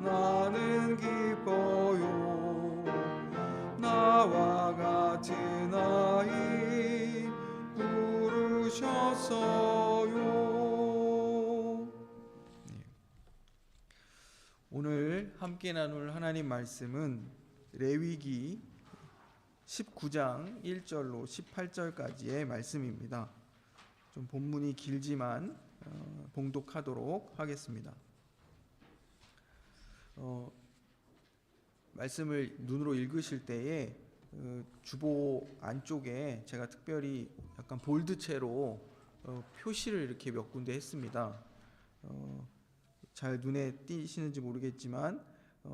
나는 기뻐요. 나와 같은 아이 부르셨어요. 오늘 함께 나눌 하나님 말씀은 레위기 19장 1절로 18절까지의 말씀입니다. 좀 본문이 길지만 봉독하도록 하겠습니다. 말씀을 눈으로 읽으실 때에 주보 안쪽에 제가 특별히 약간 볼드체로 표시를 이렇게 몇 군데 했습니다. 잘 눈에 띄시는지 모르겠지만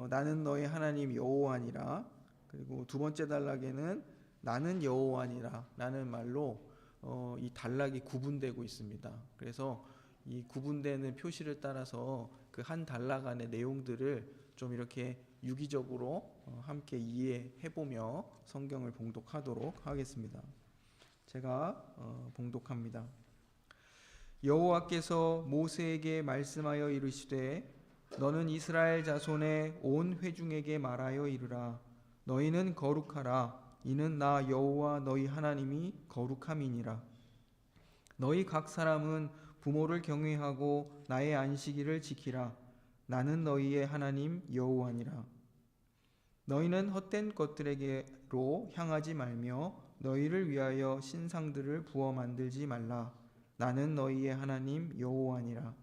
나는 너의 하나님 여호와니라, 그리고 두 번째 단락에는 나는 여호와니라 라는 말로 이 단락이 구분되고 있습니다. 그래서 이 구분되는 표시를 따라서 그 한 단락 안의 내용들을 좀 이렇게 유기적으로 함께 이해해보며 성경을 봉독하도록 하겠습니다. 제가 봉독합니다. 여호와께서 모세에게 말씀하여 이르시되 너는 이스라엘 자손의 온 회중에게 말하여 이르라. 너희는 거룩하라. 이는 나 여호와 너희 하나님이 거룩함이니라. 너희 각 사람은 부모를 경외하고 나의 안식일을 지키라. 나는 너희의 하나님 여호와니라. 너희는 헛된 것들에게로 향하지 말며 너희를 위하여 신상들을 부어 만들지 말라. 나는 너희의 하나님 여호와니라.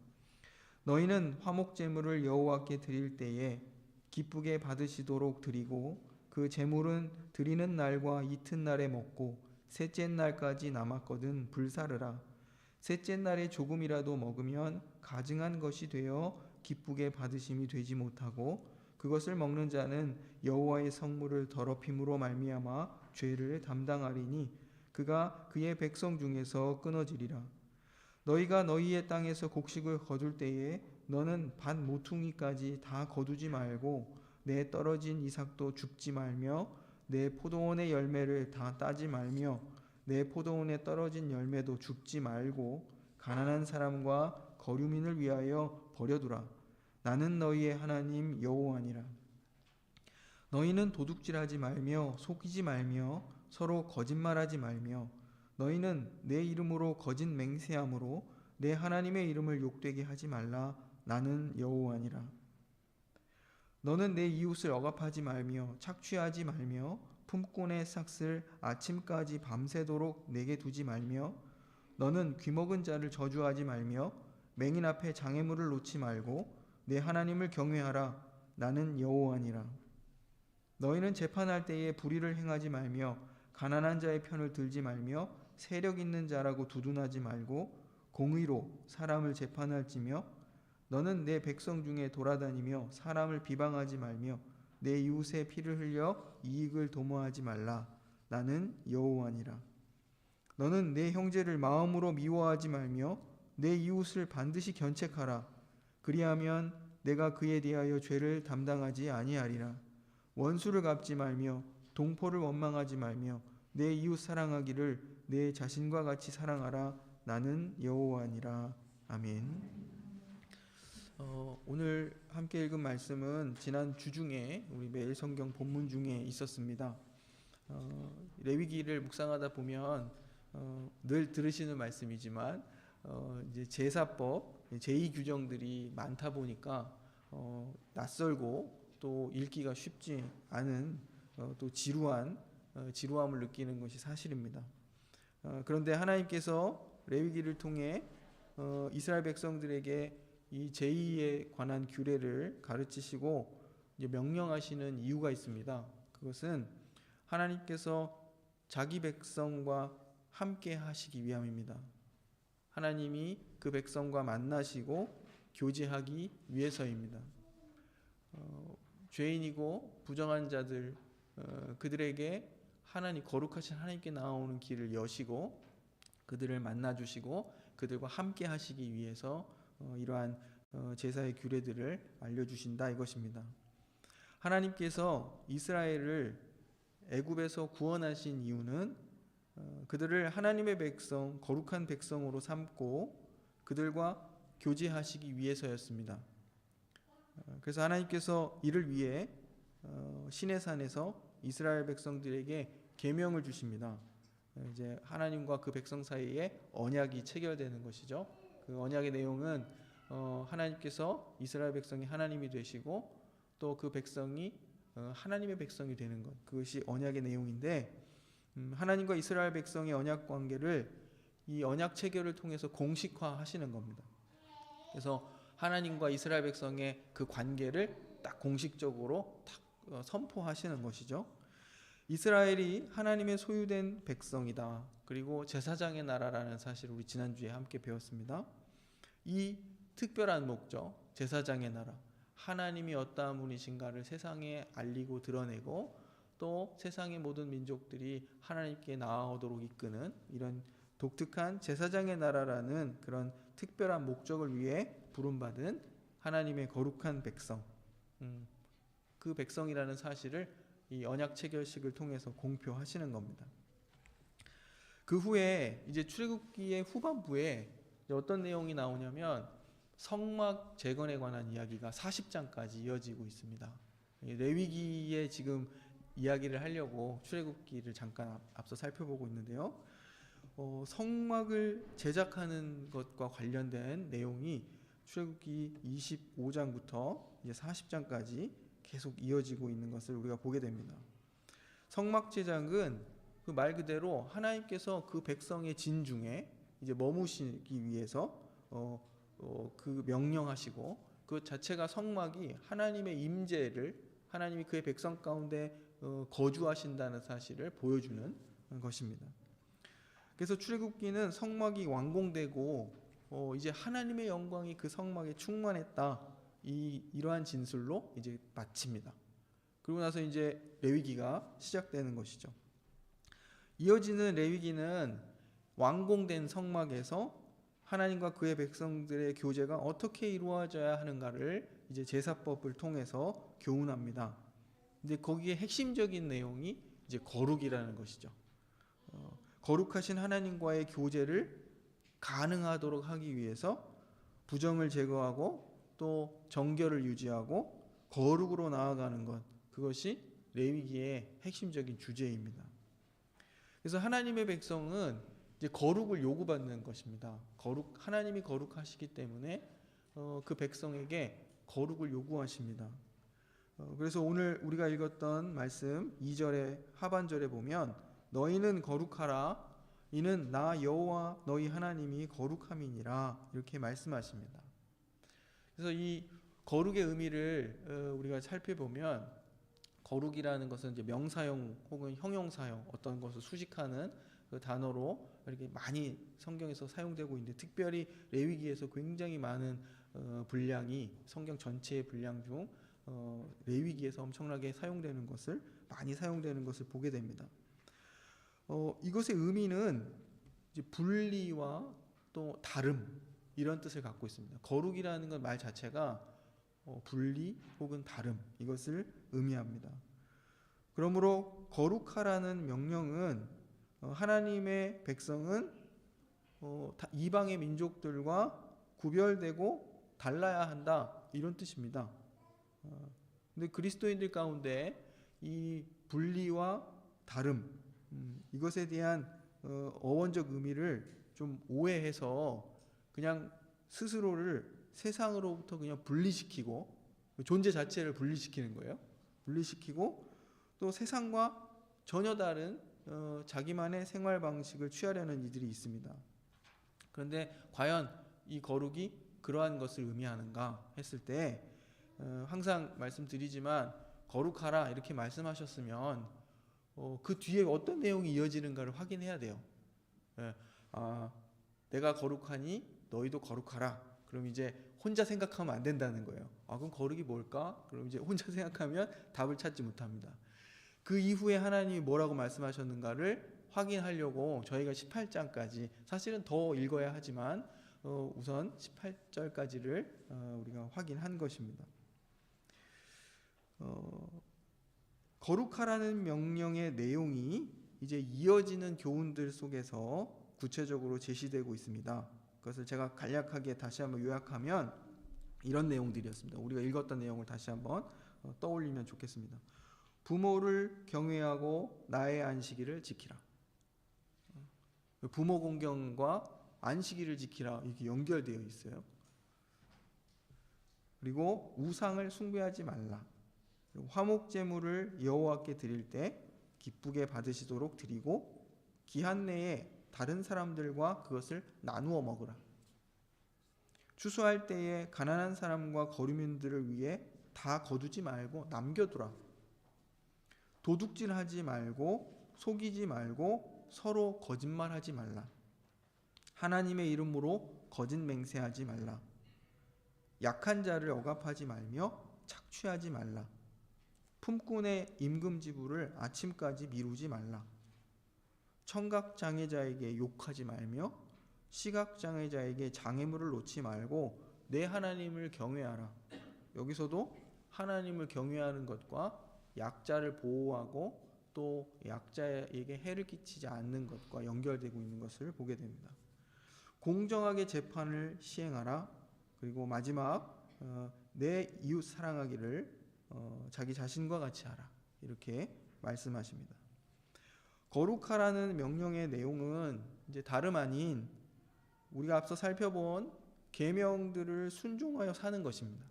너희는 화목 제물을 여호와께 드릴 때에 기쁘게 받으시도록 드리고 그 제물은 드리는 날과 이튿날에 먹고 셋째 날까지 남았거든 불사르라. 셋째 날에 조금이라도 먹으면 가증한 것이 되어 기쁘게 받으심이 되지 못하고 그것을 먹는 자는 여호와의 성물을 더럽힘으로 말미암아 죄를 담당하리니 그가 그의 백성 중에서 끊어지리라. 너희가 너희의 땅에서 곡식을 거둘 때에 너는 밭 모퉁이까지 다 거두지 말고 내 떨어진 이삭도 줍지 말며 내 포도원의 열매를 다 따지 말며 내 포도원에 떨어진 열매도 줍지 말고 가난한 사람과 거류민을 위하여 버려두라. 나는 너희의 하나님 여호와니라. 너희는 도둑질하지 말며 속이지 말며 서로 거짓말하지 말며 너희는 내 이름으로 거짓 맹세함으로 내 하나님의 이름을 욕되게 하지 말라. 나는 여호와니라. 너는 내 이웃을 억압하지 말며 착취하지 말며 품꾼의 삭슬 아침까지 밤새도록 내게 두지 말며 너는 귀먹은 자를 저주하지 말며 맹인 앞에 장애물을 놓지 말고 내 하나님을 경외하라. 나는 여호와니라. 너희는 재판할 때에 불의를 행하지 말며 가난한 자의 편을 들지 말며 세력 있는 자라고 두둔하지 말고 공의로 사람을 재판할지며 너는 내 백성 중에 돌아다니며 사람을 비방하지 말며 내 이웃의 피를 흘려 이익을 도모하지 말라. 나는 여호와니라. 너는 내 형제를 마음으로 미워하지 말며 내 이웃을 반드시 견책하라. 그리하면 내가 그에 대하여 죄를 담당하지 아니하리라. 원수를 갚지 말며 동포를 원망하지 말며 내 이웃 사랑하기를 내 자신과 같이 사랑하라. 나는 여호와니라. 아멘. 오늘 함께 읽은 말씀은 지난 주중에 우리 매일 성경 본문 중에 있었습니다. 레위기를 묵상하다 보면 늘 들으시는 말씀이지만 이제 제사법, 제2 규정들이 많다 보니까 낯설고 또 읽기가 쉽지 않은 또 지루함을 느끼는 것이 사실입니다. 그런데 하나님께서 레위기를 통해 이스라엘 백성들에게 이 제2에 관한 규례를 가르치시고 이제 명령하시는 이유가 있습니다. 그것은 하나님께서 자기 백성과 함께 하시기 위함입니다. 하나님이 그 백성과 만나시고 교제하기 위해서입니다. 죄인이고 부정한 자들 그들에게 거룩하신 하나님께 나오는 길을 여시고 그들을 만나주시고 그들과 함께 하시기 위해서 이러한 제사의 규례들을 알려주신다 이것입니다. 하나님께서 이스라엘을 애굽에서 구원하신 이유는 그들을 하나님의 백성, 거룩한 백성으로 삼고 그들과 교제하시기 위해서였습니다. 그래서 하나님께서 이를 위해 시내산에서 이스라엘 백성들에게 계명을 주십니다. 이제 하나님과 그 백성 사이에 언약이 체결되는 것이죠. 그 언약의 내용은 하나님께서 이스라엘 백성이 하나님이 되시고 또 그 백성이 하나님의 백성이 되는 것, 그것이 언약의 내용인데, 하나님과 이스라엘 백성의 언약 관계를 이 언약 체결을 통해서 공식화하시는 겁니다. 그래서 하나님과 이스라엘 백성의 그 관계를 딱 공식적으로 딱 선포하시는 것이죠. 이스라엘이 하나님의 소유된 백성이다. 그리고 제사장의 나라라는 사실을 우리 지난주에 함께 배웠습니다. 이 특별한 목적, 제사장의 나라, 하나님이 어떠한 분이신가를 세상에 알리고 드러내고 또 세상의 모든 민족들이 하나님께 나아오도록 이끄는 이런 독특한 제사장의 나라라는 그런 특별한 목적을 위해 부름받은 하나님의 거룩한 백성, 그 백성이라는 사실을 이 언약 체결식을 통해서 공표하시는 겁니다. 그 후에 이제 출애굽기의 후반부에 어떤 내용이 나오냐면 성막 재건에 관한 이야기가 40장까지 이어지고 있습니다. 레위기에 지금 이야기를 하려고 출애굽기를 잠깐 앞서 살펴보고 있는데요. 성막을 제작하는 것과 관련된 내용이 출애굽기 25장부터 이제 40장까지 계속 이어지고 있는 것을 우리가 보게 됩니다. 성막 제작은 그 말 그대로 하나님께서 그 백성의 진중에 이제 머무시기 위해서 그 명령하시고, 그 자체가 성막이 하나님의 임재를, 하나님이 그의 백성 가운데 거주하신다는 사실을 보여주는 것입니다. 그래서 출애굽기는 성막이 완공되고 이제 하나님의 영광이 그 성막에 충만했다, 이러한 진술로 이제 마칩니다. 그리고 나서 이제 레위기가 시작되는 것이죠. 이어지는 레위기는 완공된 성막에서 하나님과 그의 백성들의 교제가 어떻게 이루어져야 하는가를 이제 제사법을 통해서 교훈합니다. 근데 거기에 핵심적인 내용이 이제 거룩이라는 것이죠. 거룩하신 하나님과의 교제를 가능하도록 하기 위해서 부정을 제거하고 또 정결을 유지하고 거룩으로 나아가는 것, 그것이 레위기의 핵심적인 주제입니다. 그래서 하나님의 백성은 이제 거룩을 요구받는 것입니다. 하나님이 거룩하시기 때문에 그 백성에게 거룩을 요구하십니다. 그래서 오늘 우리가 읽었던 말씀 2절의 하반절에 보면 너희는 거룩하라, 이는 나 여호와 너희 하나님이 거룩함이니라, 이렇게 말씀하십니다. 그래서 이 거룩의 의미를 우리가 살펴보면, 거룩이라는 것은 이제 명사형 혹은 형용사형 어떤 것을 수식하는 그 단어로 이렇게 많이 성경에서 사용되고 있는데, 특별히 레위기에서 굉장히 많은 분량이 성경 전체의 분량 중 레위기에서 엄청나게 사용되는 것을, 많이 사용되는 것을 보게 됩니다. 이것의 의미는 이제 분리와 또 다름, 이런 뜻을 갖고 있습니다. 거룩이라는 건 말 자체가 분리 혹은 다름, 이것을 의미합니다. 그러므로 거룩하라는 명령은 하나님의 백성은 이방의 민족들과 구별되고 달라야 한다, 이런 뜻입니다. 근데 그리스도인들 가운데 이 분리와 다름, 이것에 대한 어원적 의미를 좀 오해해서 그냥 스스로를 세상으로부터 그냥 분리시키고, 존재 자체를 분리시키는 거예요. 분리시키고 또 세상과 전혀 다른 자기만의 생활 방식을 취하려는 이들이 있습니다. 그런데 과연 이 거룩이 그러한 것을 의미하는가 했을 때, 항상 말씀드리지만 거룩하라 이렇게 말씀하셨으면 그 뒤에 어떤 내용이 이어지는가를 확인해야 돼요. 내가 거룩하니 너희도 거룩하라. 그럼 이제 혼자 생각하면 안 된다는 거예요. 그럼 거룩이 뭘까? 그럼 이제 혼자 생각하면 답을 찾지 못합니다. 그 이후에 하나님이 뭐라고 말씀하셨는가를 확인하려고 저희가 18장까지, 사실은 더 읽어야 하지만 우선 18절까지를 우리가 확인한 것입니다. 거룩하라는 명령의 내용이 이제 이어지는 교훈들 속에서 구체적으로 제시되고 있습니다. 그것을 제가 간략하게 다시 한번 요약하면, 이런 내용들이었습니다. 우리가 읽었던 내용을 다시 한번 떠올리면 좋겠습니다. 부모를 경외하고 나의 안식일을 지키라. 부모 공경과 안식일을 지키라 이렇게 연결되어 있어요. 그리고 우상을 숭배하지 말라. 화목 제물을 여호와께 드릴 때 기쁘게 받으시도록 드리고 기한 내에 다른 사람들과 그것을 나누어 먹으라. 추수할 때에 가난한 사람과 거류민들을 위해 다 거두지 말고 남겨두라. 도둑질하지 말고 속이지 말고 서로 거짓말하지 말라. 하나님의 이름으로 거짓 맹세하지 말라. 약한 자를 억압하지 말며 착취하지 말라. 품꾼의 임금 지불을 아침까지 미루지 말라. 청각 장애자에게 욕하지 말며 시각 장애자에게 장애물을 놓지 말고 내 하나님을 경외하라. 여기서도 하나님을 경외하는 것과 약자를 보호하고 또 약자에게 해를 끼치지 않는 것과 연결되고 있는 것을 보게 됩니다. 공정하게 재판을 시행하라. 그리고 마지막 내 이웃 사랑하기를 자기 자신과 같이 하라. 이렇게 말씀하십니다. 거룩하라는 명령의 내용은 이제 다름 아닌 우리가 앞서 살펴본 계명들을 순종하여 사는 것입니다.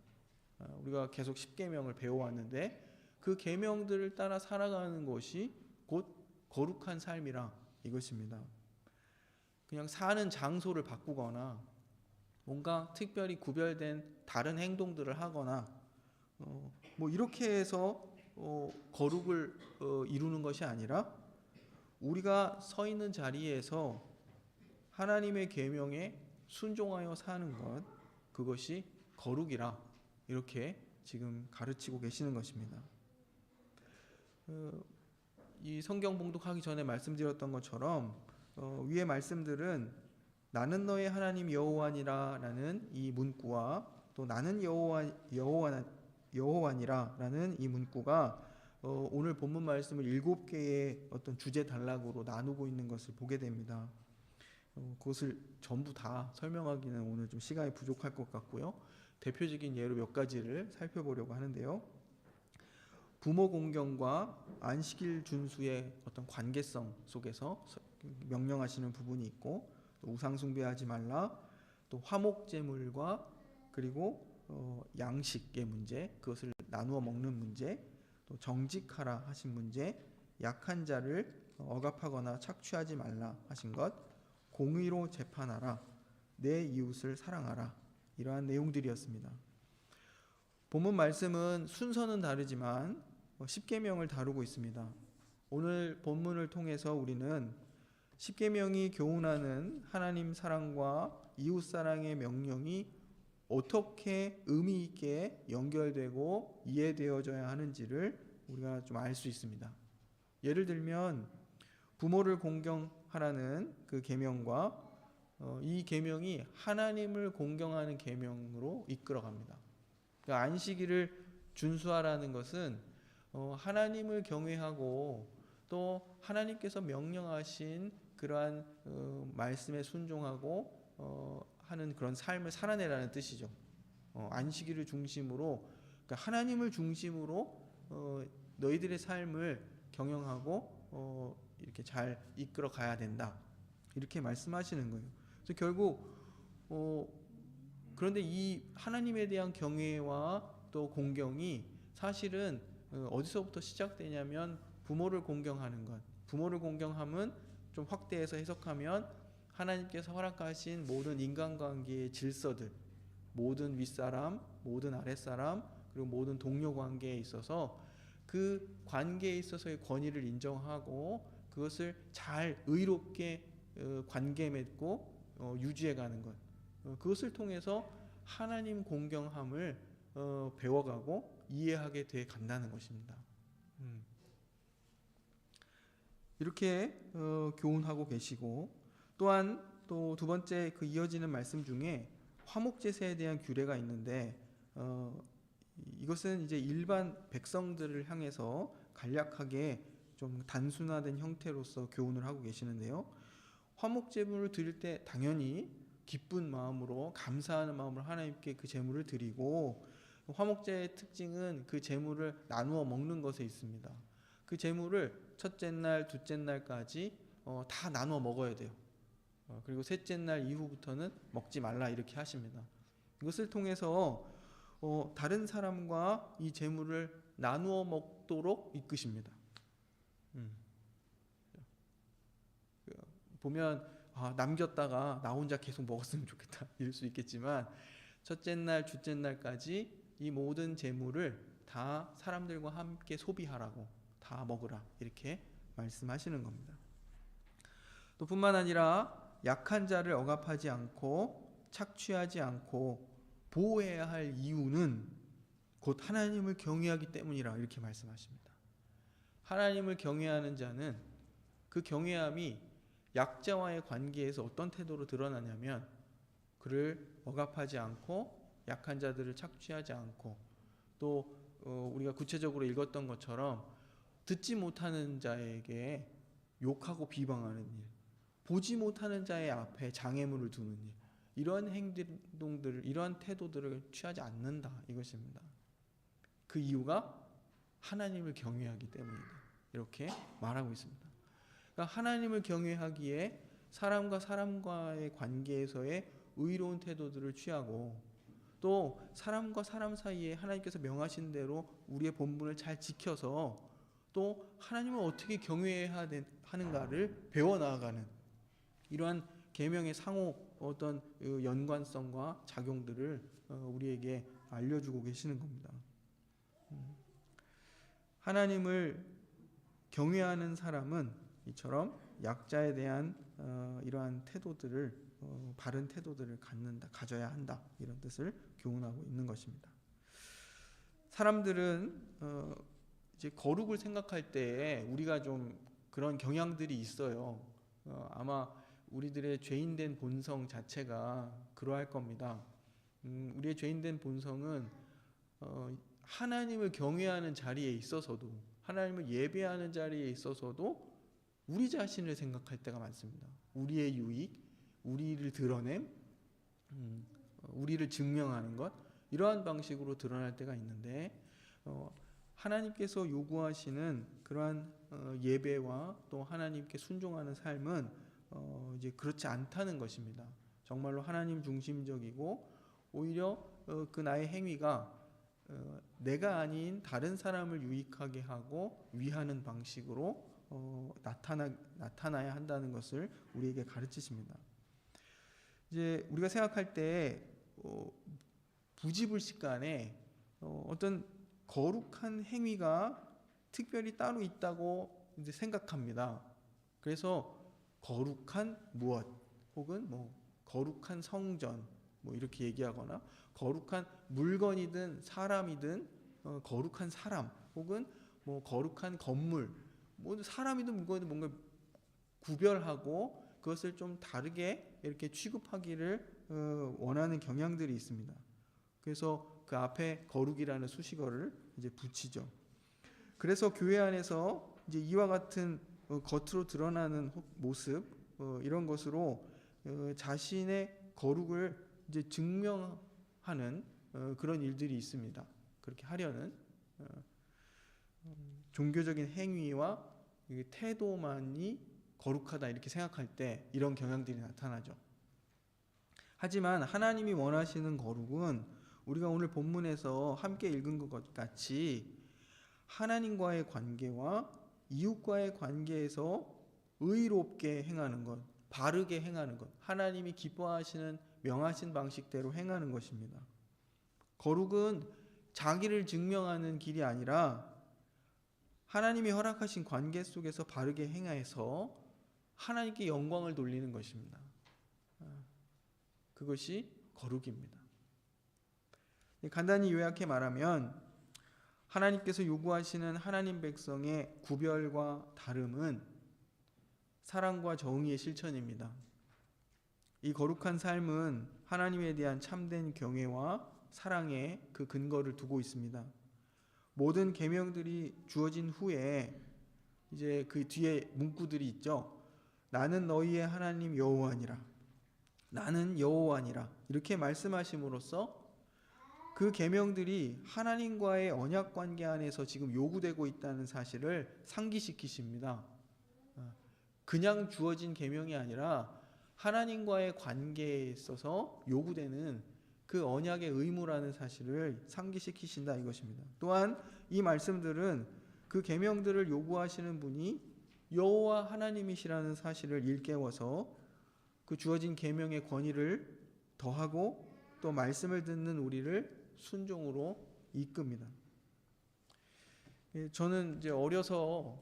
우리가 계속 10계명을 배워왔는데 그 계명들을 따라 살아가는 것이 곧 거룩한 삶이라 이것입니다. 그냥 사는 장소를 바꾸거나 뭔가 특별히 구별된 다른 행동들을 하거나 뭐 이렇게 해서 거룩을 이루는 것이 아니라 우리가 서 있는 자리에서 하나님의 계명에 순종하여 사는 것, 그것이 거룩이라 이렇게 지금 가르치고 계시는 것입니다. 이 성경 봉독하기 전에 말씀드렸던 것처럼 위의 말씀들은 나는 너의 하나님 여호와니라라는 이 문구와 또 나는 여호와니라라는 이 문구가 오늘 본문 말씀을 7개의 어떤 주제 단락으로 나누고 있는 것을 보게 됩니다. 그것을 전부 다 설명하기는 오늘 좀 시간이 부족할 것 같고요. 대표적인 예로 몇 가지를 살펴보려고 하는데요. 부모 공경과 안식일 준수의 어떤 관계성 속에서 명령하시는 부분이 있고, 또 우상 숭배하지 말라, 또 화목 제물과 그리고 양식의 문제, 그것을 나누어 먹는 문제, 또 정직하라 하신 문제, 약한 자를 억압하거나 착취하지 말라 하신 것, 공의로 재판하라, 내 이웃을 사랑하라, 이러한 내용들이었습니다. 본문 말씀은 순서는 다르지만 10계명을 다루고 있습니다. 오늘 본문을 통해서 우리는 10계명이 교훈하는 하나님 사랑과 이웃 사랑의 명령이 어떻게 의미 있게 연결되고 이해되어져야 하는지를 우리가 좀 알 수 있습니다. 예를 들면 부모를 공경하라는 그 계명과 이 계명이 하나님을 공경하는 계명으로 이끌어갑니다. 그러니까 안식일을 준수하라는 것은 하나님을 경외하고 또 하나님께서 명령하신 그러한 말씀에 순종하고 하는 그런 삶을 살아내라는 뜻이죠. 안식일을 중심으로, 그러니까 하나님을 중심으로 너희들의 삶을 경영하고 이렇게 잘 이끌어 가야 된다, 이렇게 말씀하시는 거예요. 그래서 결국 그런데 이 하나님에 대한 경외와 또 공경이 사실은 어디서부터 시작되냐면 부모를 공경하는 것. 부모를 공경함은 좀 확대해서 해석하면 하나님께서 허락하신 모든 인간관계의 질서들, 모든 윗사람, 모든 아랫사람, 그리고 모든 동료 관계에 있어서 그 관계에 있어서의 권위를 인정하고 그것을 잘 의롭게 관계 맺고 유지해가는 것, 그것을 통해서 하나님 공경함을 배워가고 이해하게 돼 간다는 것입니다. 이렇게 교훈하고 계시고, 또한 또 두 번째 그 이어지는 말씀 중에 화목제사에 대한 규례가 있는데 이것은 이제 일반 백성들을 향해서 간략하게 좀 단순화된 형태로서 교훈을 하고 계시는데요. 화목제물을 드릴 때 당연히 기쁜 마음으로 감사하는 마음으로 하나님께 그 제물을 드리고, 화목제의 특징은 그 제물을 나누어 먹는 것에 있습니다. 그 제물을 첫째 날, 둘째 날까지 다 나누어 먹어야 돼요. 그리고 셋째 날 이후부터는 먹지 말라 이렇게 하십니다. 이것을 통해서 다른 사람과 이 제물을 나누어 먹도록 이끄십니다. 보면 남겼다가 나 혼자 계속 먹었으면 좋겠다 이럴 수 있겠지만, 첫째 날, 둘째 날까지 이 모든 제물을 다 사람들과 함께 소비하라고, 다 먹으라 이렇게 말씀하시는 겁니다. 또 뿐만 아니라 약한 자를 억압하지 않고 착취하지 않고 보호해야 할 이유는 곧 하나님을 경외하기 때문이라 이렇게 말씀하십니다. 하나님을 경외하는 자는 그 경외함이 약자와의 관계에서 어떤 태도로 드러나냐면, 그를 억압하지 않고 약한 자들을 착취하지 않고, 또 우리가 구체적으로 읽었던 것처럼 듣지 못하는 자에게 욕하고 비방하는 일, 보지 못하는 자의 앞에 장애물을 두는 일, 이러한 행동들, 이러한 태도들을 취하지 않는다 이것입니다. 그 이유가 하나님을 경외하기 때문이다 이렇게 말하고 있습니다. 그러니까 하나님을 경외하기에 사람과 사람과의 관계에서의 의로운 태도들을 취하고, 또 사람과 사람 사이에 하나님께서 명하신 대로 우리의 본분을 잘 지켜서 또 하나님을 어떻게 경외해야 하는가를 배워나가는 이러한 계명의 상호 어떤 연관성과 작용들을 우리에게 알려주고 계시는 겁니다. 하나님을 경외하는 사람은 이처럼 약자에 대한 이러한 태도들을 바른 태도들을 가져야 한다 이런 뜻을 교훈하고 있는 것입니다. 사람들은 이제 거룩을 생각할 때 우리가 좀 그런 경향들이 있어요. 아마 우리들의 죄인된 본성 자체가 그러할 겁니다. 우리의 죄인된 본성은 하나님을 경외하는 자리에 있어서도, 하나님을 예배하는 자리에 있어서도 우리 자신을 생각할 때가 많습니다. 우리의 유익, 우리를 드러냄, 우리를 증명하는 것, 이러한 방식으로 드러날 때가 있는데, 하나님께서 요구하시는 그러한 예배와 또 하나님께 순종하는 삶은 이제 그렇지 않다는 것입니다. 정말로 하나님 중심적이고, 오히려 그 나의 행위가 내가 아닌 다른 사람을 유익하게 하고 위하는 방식으로 나타나야 한다는 것을 우리에게 가르치십니다. 이제 우리가 생각할 때 부지불식간에 어떤 거룩한 행위가 특별히 따로 있다고 이제 생각합니다. 그래서 거룩한 무엇, 혹은 거룩한 성전 이렇게 얘기하거나, 거룩한 물건이든 사람이든 거룩한 사람, 혹은 거룩한 건물, 사람이든 물건이든 뭔가 구별하고 그것을 좀 다르게 이렇게 취급하기를 원하는 경향들이 있습니다. 그래서 그 앞에 거룩이라는 수식어를 이제 붙이죠. 그래서 교회 안에서 이제 이와 같은 겉으로 드러나는 모습, 이런 것으로 자신의 거룩을 이제 증명하는 그런 일들이 있습니다. 그렇게 하려는 종교적인 행위와 태도만이 거룩하다 이렇게 생각할 때 이런 경향들이 나타나죠. 하지만 하나님이 원하시는 거룩은 우리가 오늘 본문에서 함께 읽은 것 같이 하나님과의 관계와 이웃과의 관계에서 의롭게 행하는 것, 바르게 행하는 것, 하나님이 기뻐하시는 명하신 방식대로 행하는 것입니다. 거룩은 자기를 증명하는 길이 아니라 하나님이 허락하신 관계 속에서 바르게 행해서 하나님께 영광을 돌리는 것입니다. 그것이 거룩입니다. 간단히 요약해 말하면, 하나님께서 요구하시는 하나님 백성의 구별과 다름은 사랑과 정의의 실천입니다. 이 거룩한 삶은 하나님에 대한 참된 경외와 사랑에 그 근거를 두고 있습니다. 모든 계명들이 주어진 후에 이제 그 뒤에 문구들이 있죠. 나는 너희의 하나님 여호와니라. 나는 여호와니라 이렇게 말씀하심으로써 그 계명들이 하나님과의 언약 관계 안에서 지금 요구되고 있다는 사실을 상기시키십니다. 그냥 주어진 계명이 아니라 하나님과의 관계에 있어서 요구되는 그 언약의 의무라는 사실을 상기시키신다 이것입니다. 또한 이 말씀들은 그 계명들을 요구하시는 분이 여호와 하나님이시라는 사실을 일깨워서 그 주어진 계명의 권위를 더하고 또 말씀을 듣는 우리를 순종으로 이끕니다. 저는 이제 어려서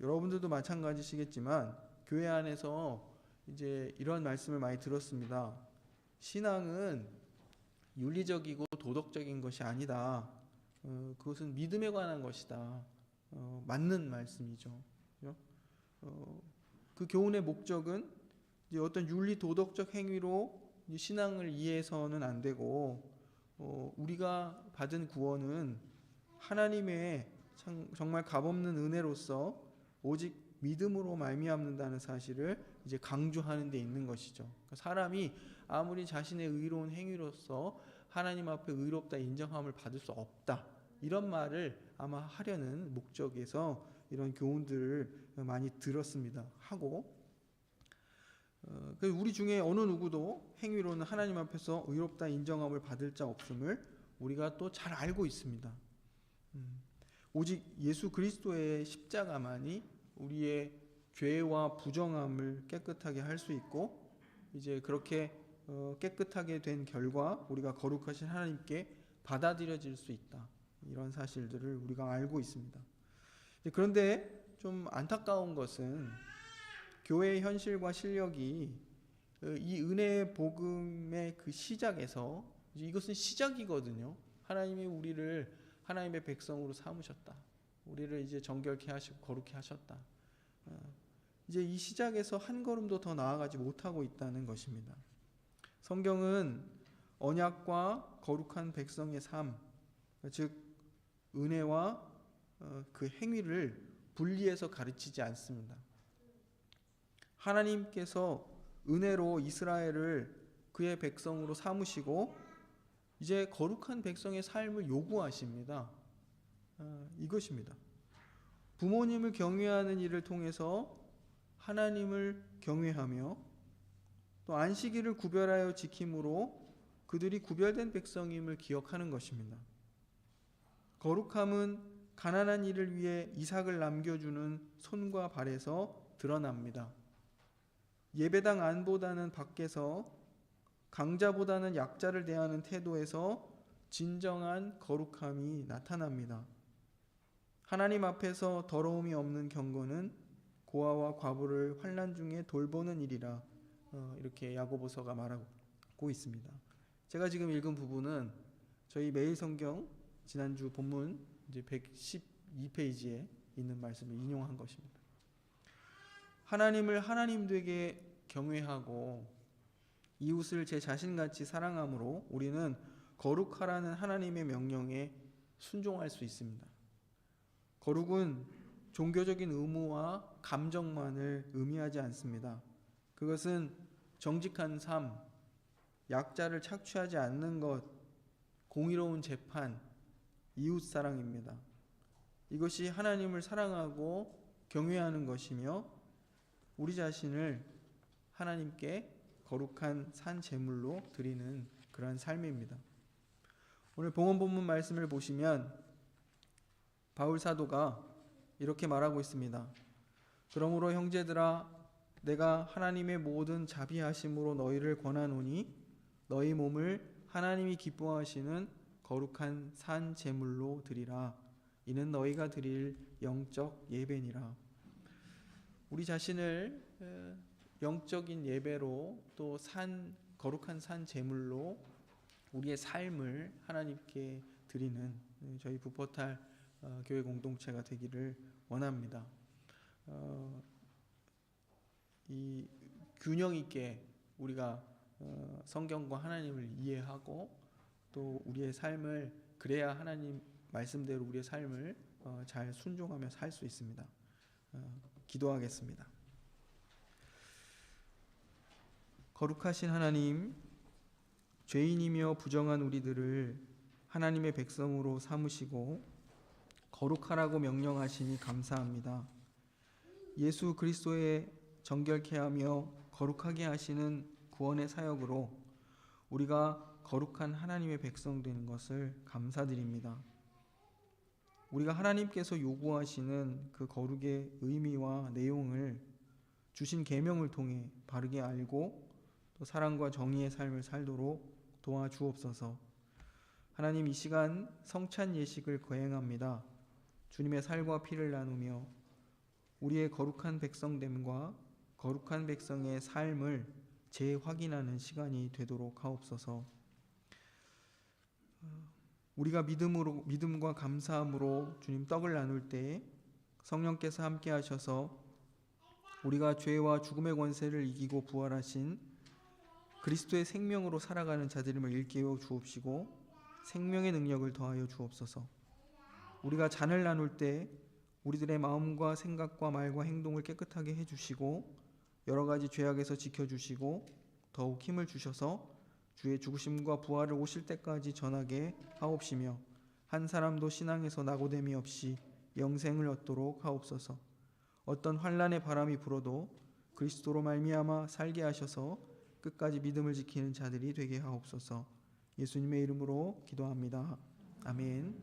여러분들도 마찬가지시겠지만 교회 안에서 이제 이런 말씀을 많이 들었습니다. 신앙은 윤리적이고 도덕적인 것이 아니다. 그것은 믿음에 관한 것이다. 맞는 말씀이죠. 그죠? 그 교훈의 목적은 이제 어떤 윤리 도덕적 행위로 신앙을 이해해서는 안 되고 우리가 받은 구원은 하나님의 정말 값없는 은혜로서 오직 믿음으로 말미암는다는 사실을 이제 강조하는 데 있는 것이죠. 그러니까 사람이 아무리 자신의 의로운 행위로서 하나님 앞에 의롭다 인정함을 받을 수 없다. 이런 말을 아마 하려는 목적에서 이런 교훈들을 많이 들었습니다. 하고 우리 중에 어느 누구도 행위로는 하나님 앞에서 의롭다 인정함을 받을 자 없음을 우리가 또 잘 알고 있습니다. 오직 예수 그리스도의 십자가만이 우리의 죄와 부정함을 깨끗하게 할 수 있고 이제 그렇게 깨끗하게 된 결과 우리가 거룩하신 하나님께 받아들여질 수 있다. 이런 사실들을 우리가 알고 있습니다. 그런데 좀 안타까운 것은 교회의 현실과 실력이 이 은혜의 복음의 그 시작에서 이것은 시작이거든요. 하나님이 우리를 하나님의 백성으로 삼으셨다. 우리를 이제 정결케 하시고 거룩케 하셨다. 이제 이 시작에서 한 걸음도 더 나아가지 못하고 있다는 것입니다. 성경은 언약과 거룩한 백성의 삶, 즉 은혜와 그 행위를 분리해서 가르치지 않습니다. 하나님께서 은혜로 이스라엘을 그의 백성으로 삼으시고 이제 거룩한 백성의 삶을 요구하십니다. 이것입니다. 부모님을 경외하는 일을 통해서 하나님을 경외하며 또 안식일을 구별하여 지킴으로 그들이 구별된 백성임을 기억하는 것입니다. 거룩함은 가난한 이를 위해 이삭을 남겨주는 손과 발에서 드러납니다. 예배당 안보다는 밖에서 강자보다는 약자를 대하는 태도에서 진정한 거룩함이 나타납니다. 하나님 앞에서 더러움이 없는 경건은 고아와 과부를 환난 중에 돌보는 일이라 이렇게 야고보서가 말하고 있습니다. 제가 지금 읽은 부분은 저희 매일 성경 지난주 본문 이제 112페이지에 있는 말씀을 인용한 것입니다. 하나님을 하나님 되게 경외하고 이웃을 제 자신같이 사랑함으로 우리는 거룩하라는 하나님의 명령에 순종할 수 있습니다. 거룩은 종교적인 의무와 감정만을 의미하지 않습니다. 그것은 정직한 삶, 약자를 착취하지 않는 것, 공의로운 재판, 이웃사랑입니다. 이것이 하나님을 사랑하고 경외하는 것이며 우리 자신을 하나님께 거룩한 산 제물로 드리는 그러한 삶입니다. 오늘 봉헌 본문 말씀을 보시면 바울 사도가 이렇게 말하고 있습니다. 그러므로 형제들아 내가 하나님의 모든 자비하심으로 너희를 권하노니 너희 몸을 하나님이 기뻐하시는 거룩한 산 제물로 드리라. 이는 너희가 드릴 영적 예배니라. 우리 자신을 영적인 예배로 또 거룩한 산 제물로 우리의 삶을 하나님께 드리는 저희 부포탈 교회 공동체가 되기를 원합니다. 이 균형 있게 우리가 성경과 하나님을 이해하고 또 우리의 삶을 그래야 하나님 말씀대로 우리의 삶을 잘 순종하며 살 수 있습니다. 기도하겠습니다. 거룩하신 하나님, 죄인이며 부정한 우리들을 하나님의 백성으로 삼으시고 거룩하라고 명령하시니 감사합니다. 예수 그리스도의 정결케 하며 거룩하게 하시는 구원의 사역으로 우리가 거룩한 하나님의 백성 되는 것을 감사드립니다. 우리가 하나님께서 요구하시는 그 거룩의 의미와 내용을 주신 계명을 통해 바르게 알고 또 사랑과 정의의 삶을 살도록 도와주옵소서. 하나님, 이 시간 성찬 예식을 거행합니다. 주님의 살과 피를 나누며 우리의 거룩한 백성됨과 거룩한 백성의 삶을 재확인하는 시간이 되도록 하옵소서. 우리가 믿음과 감사함으로 주님 떡을 나눌 때 성령께서 함께 하셔서 우리가 죄와 죽음의 권세를 이기고 부활하신 그리스도의 생명으로 살아가는 자들임을 일깨워 주옵시고 생명의 능력을 더하여 주옵소서. 우리가 잔을 나눌 때 우리들의 마음과 생각과 말과 행동을 깨끗하게 해주시고 여러 가지 죄악에서 지켜주시고 더욱 힘을 주셔서 주의 죽으심과 부활을 오실 때까지 전하게 하옵시며 한 사람도 신앙에서 낙오됨이 없이 영생을 얻도록 하옵소서. 어떤 환난의 바람이 불어도 그리스도로 말미암아 살게 하셔서 끝까지 믿음을 지키는 자들이 되게 하옵소서. 예수님의 이름으로 기도합니다. 아멘.